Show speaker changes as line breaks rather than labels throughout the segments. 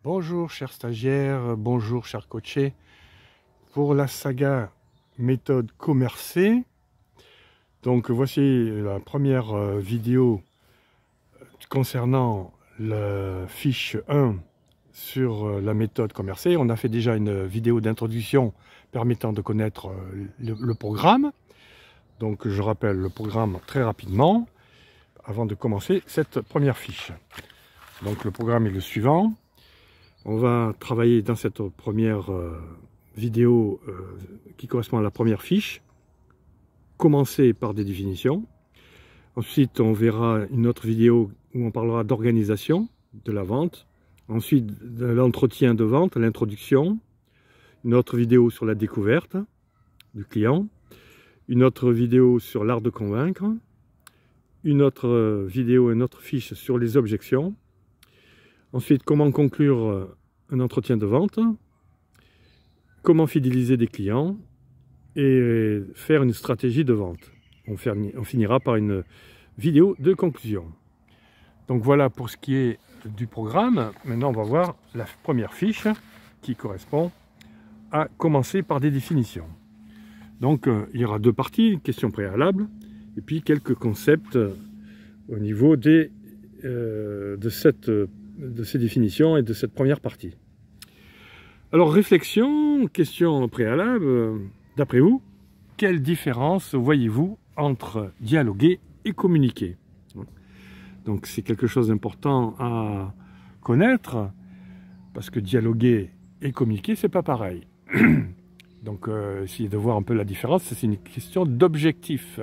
Bonjour chers stagiaires, bonjour chers coachés. Pour la saga méthode Commercer, donc voici la première vidéo concernant la fiche 1 sur la méthode Commercer. On a fait déjà une vidéo d'introduction permettant de connaître le programme. Donc je rappelle le programme très rapidement avant de commencer cette première fiche. Donc le programme est le suivant. On va travailler dans cette première vidéo qui correspond à la première fiche. Commencer par des définitions. Ensuite, on verra une autre vidéo où on parlera d'organisation de la vente. Ensuite, de l'entretien de vente, l'introduction. Une autre vidéo sur la découverte du client. Une autre vidéo sur l'art de convaincre. Une autre vidéo, une autre fiche sur les objections. Ensuite, comment conclure un entretien de vente, comment fidéliser des clients et faire une stratégie de vente. On finira par une vidéo de conclusion. Donc voilà pour ce qui est du programme. Maintenant, on va voir la première fiche qui correspond à commencer par des définitions. Donc, il y aura deux parties, une question préalable et puis quelques concepts au niveau de ces définitions et de cette première partie. Alors, réflexion, question préalable, d'après vous, quelle différence voyez-vous entre dialoguer et communiquer? Donc, c'est quelque chose d'important à connaître, parce que dialoguer et communiquer, c'est pas pareil. Donc, essayez de voir un peu la différence, c'est une question d'objectif.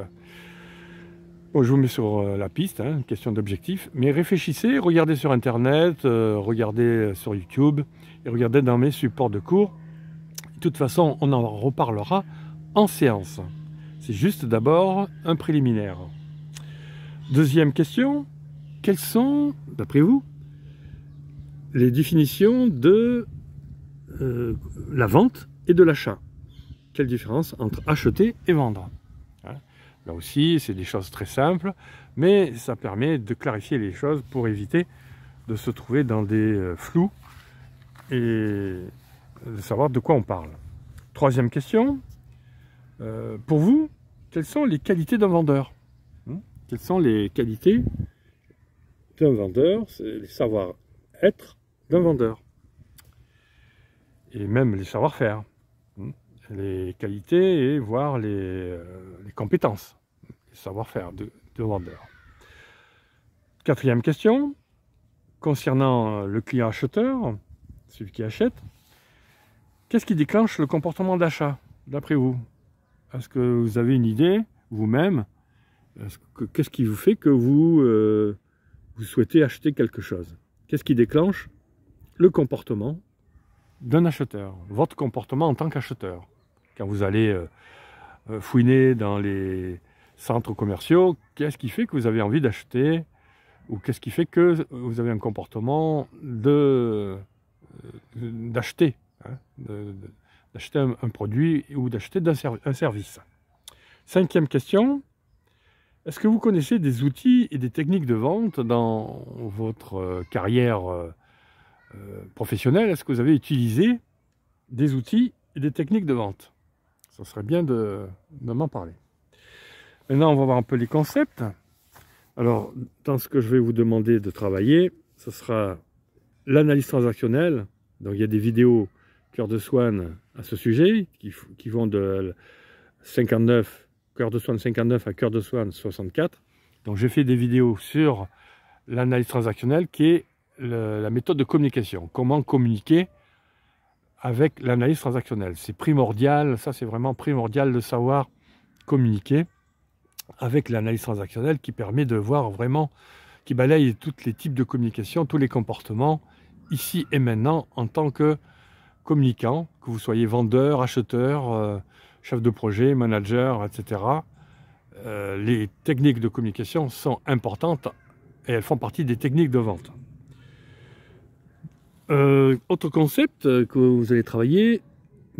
Bon, je vous mets sur la piste, hein, question d'objectif, mais réfléchissez, regardez sur Internet, regardez sur YouTube, et regardez dans mes supports de cours. De toute façon, on en reparlera en séance. C'est juste d'abord un préliminaire. Deuxième question, quelles sont, d'après vous, les définitions de la vente et de l'achat? Quelle différence entre acheter et vendre? Là aussi, c'est des choses très simples, mais ça permet de clarifier les choses pour éviter de se trouver dans des flous et de savoir de quoi on parle. Troisième question, pour vous, quelles sont les qualités d'un vendeur? Quelles sont les qualités d'un vendeur? C'est les savoir-être d'un vendeur. Et même les savoir-faire. Les qualités et voire les compétences, les savoir-faire de vendeur. Quatrième question, concernant le client acheteur, celui qui achète, qu'est-ce qui déclenche le comportement d'achat, d'après vous? Est-ce que vous avez une idée, vous-même? Qu'est-ce qui vous fait que vous souhaitez acheter quelque chose? Qu'est-ce qui déclenche le comportement d'un acheteur, votre comportement en tant qu'acheteur? Quand vous allez fouiner dans les centres commerciaux, qu'est-ce qui fait que vous avez envie d'acheter, ou qu'est-ce qui fait que vous avez un comportement d'acheter, hein, d'acheter un produit ou d'acheter un service. Cinquième question, est-ce que vous connaissez des outils et des techniques de vente dans votre carrière professionnelle? Est-ce que vous avez utilisé des outils et des techniques de vente? Ça serait bien de m'en parler. Maintenant, on va voir un peu les concepts. Alors, dans ce que je vais vous demander de travailler, ce sera l'analyse transactionnelle. Donc, il y a des vidéos Cœur de Swan à ce sujet, qui vont de 59, Cœur de Swan 59 à Cœur de Swan 64. Donc, j'ai fait des vidéos sur l'analyse transactionnelle, qui est la méthode de communication. Comment communiquer avec l'analyse transactionnelle. C'est primordial, ça c'est vraiment primordial de savoir communiquer avec l'analyse transactionnelle qui permet de voir vraiment, qui balaye tous les types de communication, tous les comportements, ici et maintenant, en tant que communicant, que vous soyez vendeur, acheteur, chef de projet, manager, etc. Les techniques de communication sont importantes et elles font partie des techniques de vente. Autre concept que vous allez travailler,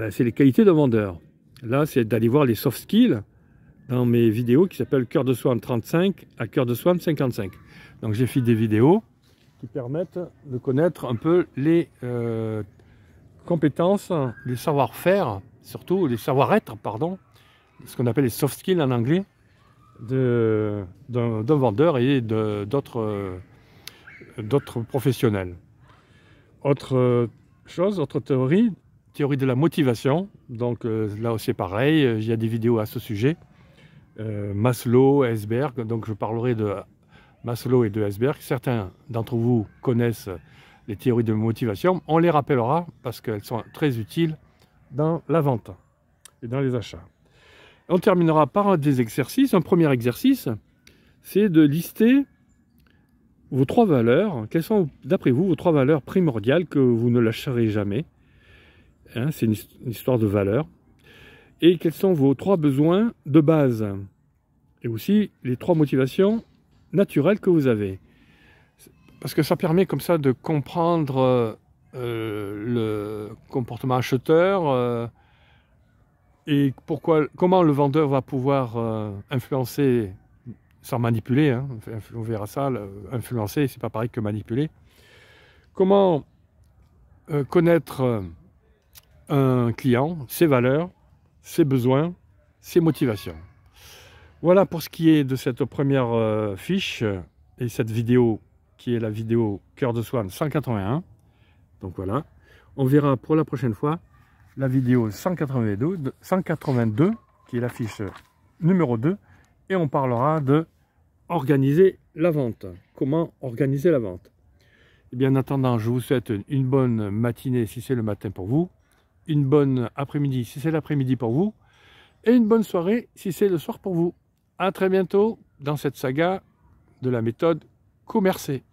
c'est les qualités d'un vendeur. Là, c'est d'aller voir les soft skills dans mes vidéos qui s'appellent Cœur de Swan 35 à Cœur de Swan 55. Donc j'ai fait des vidéos qui permettent de connaître un peu les compétences, les savoir-faire, surtout les savoir-être, pardon, ce qu'on appelle les soft skills en anglais, d'un vendeur et d'autres professionnels. Autre chose, autre théorie de la motivation. Donc là aussi pareil, il y a des vidéos à ce sujet. Maslow, Herzberg, donc je parlerai de Maslow et de Herzberg. Certains d'entre vous connaissent les théories de motivation. On les rappellera parce qu'elles sont très utiles dans la vente et dans les achats. On terminera par des exercices. Un premier exercice, c'est de lister vos 3 valeurs. Quelles sont, d'après vous, vos 3 valeurs primordiales que vous ne lâcherez jamais? Hein, c'est une histoire de valeurs. Et quels sont vos 3 besoins de base? Et aussi les 3 motivations naturelles que vous avez. Parce que ça permet comme ça de comprendre le comportement acheteur et comment le vendeur va pouvoir influencer sans manipuler, hein, on verra ça, influencer, c'est pas pareil que manipuler. Comment connaître un client, ses valeurs, ses besoins, ses motivations. Voilà pour ce qui est de cette première fiche et cette vidéo qui est la vidéo Cœur de Swan 181. Donc voilà, on verra pour la prochaine fois la vidéo 182 qui est la fiche numéro 2 et on parlera de organiser la vente. Comment organiser la vente? Et bien en attendant, je vous souhaite une bonne matinée si c'est le matin pour vous, une bonne après-midi si c'est l'après-midi pour vous, et une bonne soirée si c'est le soir pour vous. À très bientôt dans cette saga de la méthode Commercer.